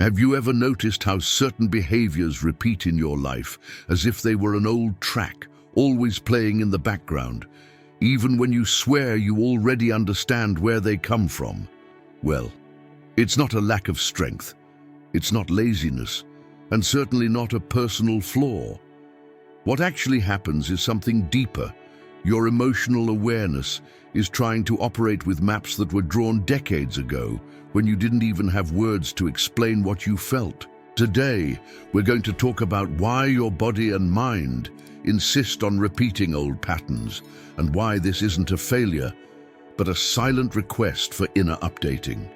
Have you ever noticed how certain behaviors repeat in your life as if they were an old track, always playing in the background, even when you swear you already understand where they come from? Well, it's not a lack of strength, it's not laziness, and certainly not a personal flaw. What actually happens is something deeper. Your emotional awareness is trying to operate with maps that were drawn decades ago, when you didn't even have words to explain what you felt. Today, we're going to talk about why your body and mind insist on repeating old patterns, and why this isn't a failure, but a silent request for inner updating.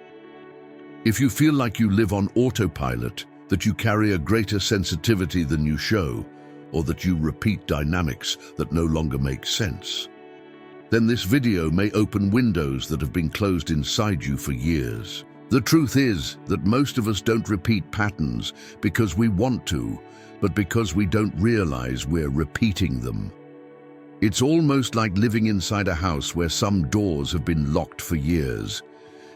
If you feel like you live on autopilot, that you carry a greater sensitivity than you show, or that you repeat dynamics that no longer make sense, then this video may open windows that have been closed inside you for years. The truth is that most of us don't repeat patterns because we want to, but because we don't realize we're repeating them. It's almost like living inside a house where some doors have been locked for years,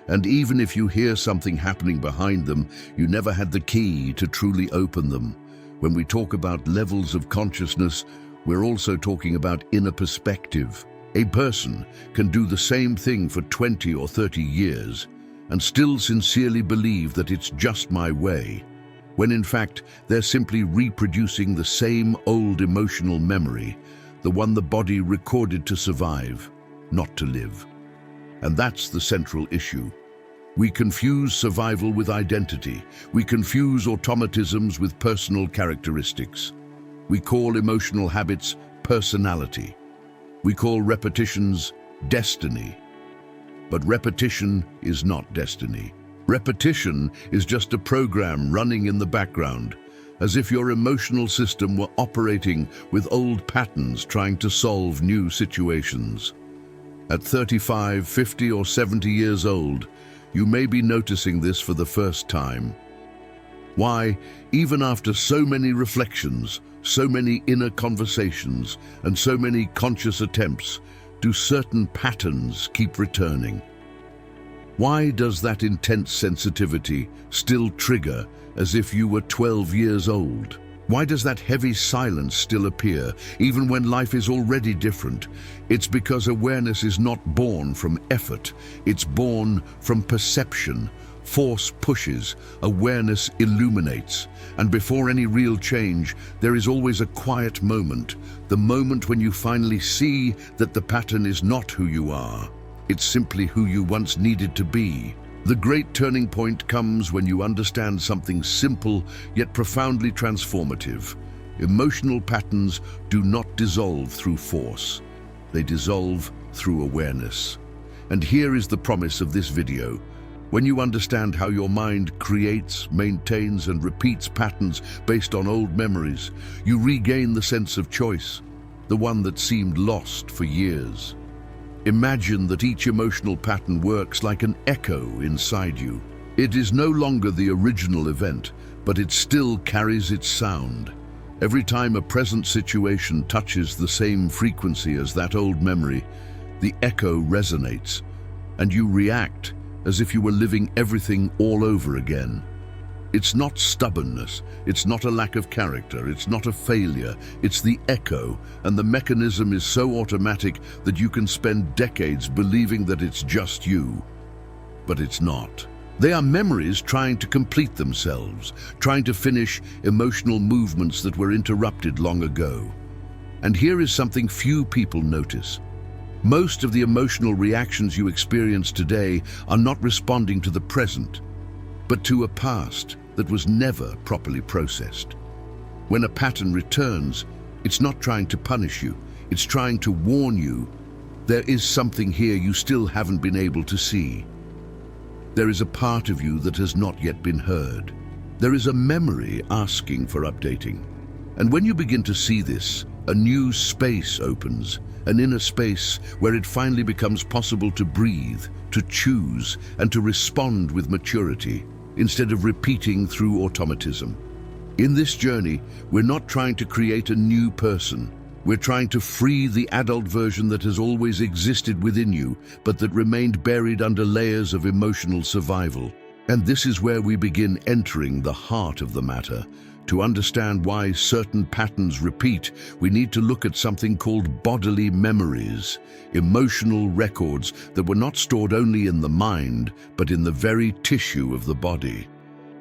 and even if you hear something happening behind them, you never had the key to truly open them. When we talk about levels of consciousness, we're also talking about inner perspective. A person can do the same thing for 20 or 30 years and still sincerely believe that it's just my way, when in fact they're simply reproducing the same old emotional memory, the one the body recorded to survive, not to live. And that's the central issue. We confuse survival with identity. We confuse automatisms with personal characteristics. We call emotional habits personality. We call repetitions destiny. But repetition is not destiny. Repetition is just a program running in the background, as if your emotional system were operating with old patterns trying to solve new situations. At 35, 50, or 70 years old, you may be noticing this for the first time. Why, even after so many reflections, so many inner conversations, and so many conscious attempts, do certain patterns keep returning? Why does that intense sensitivity still trigger as if you were 12 years old? Why does that heavy silence still appear, even when life is already different? It's because awareness is not born from effort, it's born from perception. Force pushes, awareness illuminates, and before any real change, there is always a quiet moment, the moment when you finally see that the pattern is not who you are. It's simply who you once needed to be. The great turning point comes when you understand something simple yet profoundly transformative. Emotional patterns do not dissolve through force. They dissolve through awareness. And here is the promise of this video. When you understand how your mind creates, maintains, and repeats patterns based on old memories, you regain the sense of choice, the one that seemed lost for years. Imagine that each emotional pattern works like an echo inside you. It is no longer the original event, but it still carries its sound. Every time a present situation touches the same frequency as that old memory, the echo resonates, and you react as if you were living everything all over again. It's not stubbornness, it's not a lack of character, it's not a failure, it's the echo, and the mechanism is so automatic that you can spend decades believing that it's just you. But it's not. They are memories trying to complete themselves, trying to finish emotional movements that were interrupted long ago. And here is something few people notice. Most of the emotional reactions you experience today are not responding to the present, but to a past that was never properly processed. When a pattern returns, it's not trying to punish you, it's trying to warn you there is something here you still haven't been able to see. There is a part of you that has not yet been heard. There is a memory asking for updating. And when you begin to see this, a new space opens, an inner space where it finally becomes possible to breathe, to choose, and to respond with maturity, instead of repeating through automatism. In this journey, we're not trying to create a new person. We're trying to free the adult version that has always existed within you, but that remained buried under layers of emotional survival. And this is where we begin entering the heart of the matter. To understand why certain patterns repeat, we need to look at something called bodily memories, emotional records that were not stored only in the mind, but in the very tissue of the body.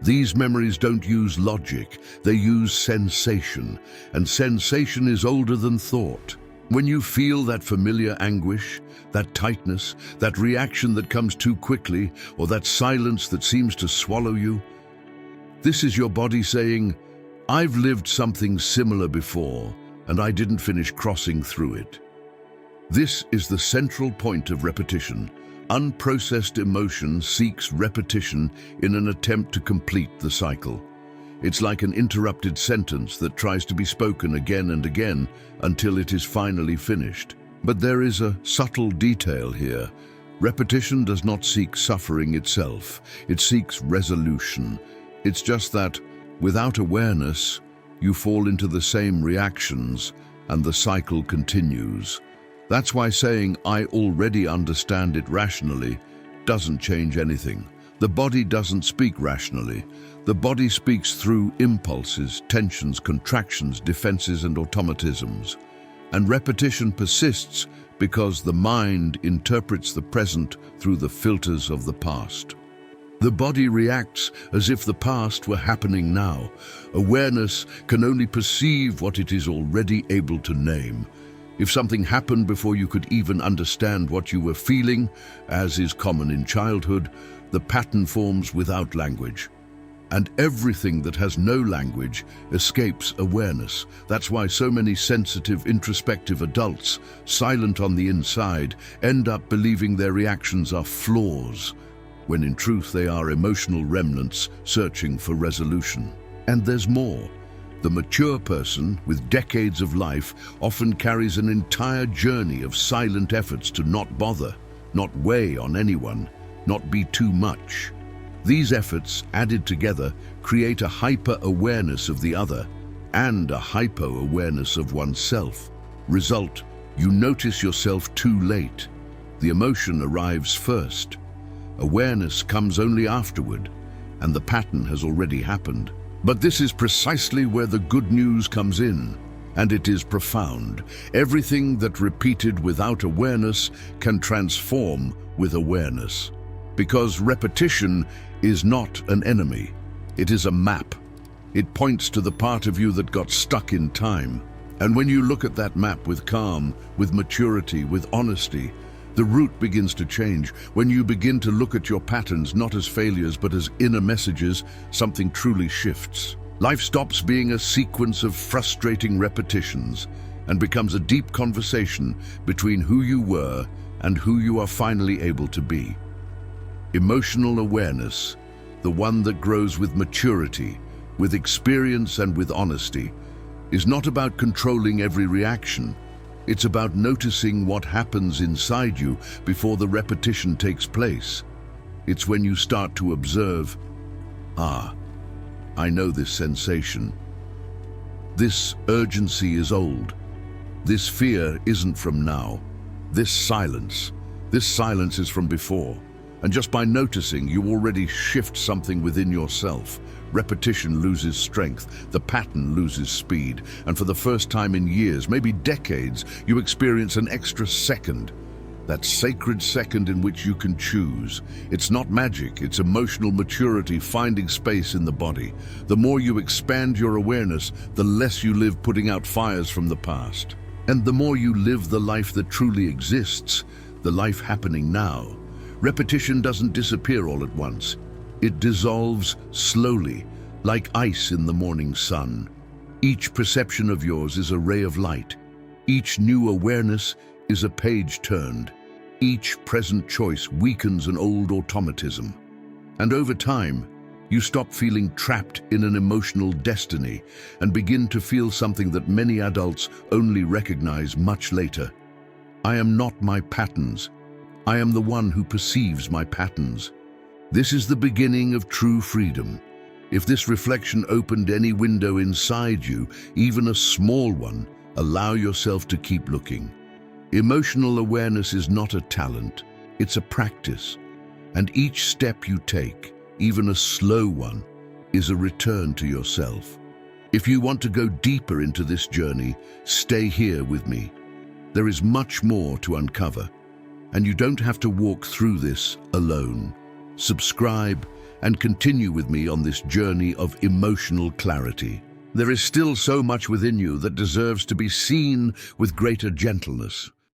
These memories don't use logic, they use sensation, and sensation is older than thought. When you feel that familiar anguish, that tightness, that reaction that comes too quickly, or that silence that seems to swallow you, this is your body saying, "I've lived something similar before, and I didn't finish crossing through it." This is the central point of repetition. Unprocessed emotion seeks repetition in an attempt to complete the cycle. It's like an interrupted sentence that tries to be spoken again and again until it is finally finished. But there is a subtle detail here. Repetition does not seek suffering itself. It seeks resolution. It's just that, without awareness, you fall into the same reactions and the cycle continues. That's why saying, "I already understand it rationally," doesn't change anything. The body doesn't speak rationally. The body speaks through impulses, tensions, contractions, defenses, and automatisms. And repetition persists because the mind interprets the present through the filters of the past. The body reacts as if the past were happening now. Awareness can only perceive what it is already able to name. If something happened before you could even understand what you were feeling, as is common in childhood, the pattern forms without language. And everything that has no language escapes awareness. That's why so many sensitive, introspective adults, silent on the inside, end up believing their reactions are flaws, when in truth they are emotional remnants searching for resolution. And there's more. The mature person, with decades of life, often carries an entire journey of silent efforts to not bother, not weigh on anyone, not be too much. These efforts, added together, create a hyper-awareness of the other and a hypo-awareness of oneself. Result, you notice yourself too late. The emotion arrives first. Awareness comes only afterward, and the pattern has already happened. But this is precisely where the good news comes in, and it is profound. Everything that repeated without awareness can transform with awareness. Because repetition is not an enemy. It is a map. It points to the part of you that got stuck in time. And when you look at that map with calm, with maturity, with honesty, the route begins to change. When you begin to look at your patterns not as failures but as inner messages, something truly shifts. Life stops being a sequence of frustrating repetitions and becomes a deep conversation between who you were and who you are finally able to be. Emotional awareness, the one that grows with maturity, with experience and with honesty, is not about controlling every reaction. It's about noticing what happens inside you before the repetition takes place. It's when you start to observe, I know this sensation. This urgency is old. This fear isn't from now. This silence is from before. And just by noticing, you already shift something within yourself. Repetition loses strength, the pattern loses speed, and for the first time in years, maybe decades, you experience an extra second. That sacred second in which you can choose. It's not magic, it's emotional maturity finding space in the body. The more you expand your awareness, the less you live putting out fires from the past. And the more you live the life that truly exists, the life happening now. Repetition doesn't disappear all at once. It dissolves slowly, like ice in the morning sun. Each perception of yours is a ray of light. Each new awareness is a page turned. Each present choice weakens an old automatism. And over time, you stop feeling trapped in an emotional destiny and begin to feel something that many adults only recognize much later. I am not my patterns. I am the one who perceives my patterns. This is the beginning of true freedom. If this reflection opened any window inside you, even a small one, allow yourself to keep looking. Emotional awareness is not a talent, it's a practice. And each step you take, even a slow one, is a return to yourself. If you want to go deeper into this journey, stay here with me. There is much more to uncover, and you don't have to walk through this alone. Subscribe and continue with me on this journey of emotional clarity. There is still so much within you that deserves to be seen with greater gentleness.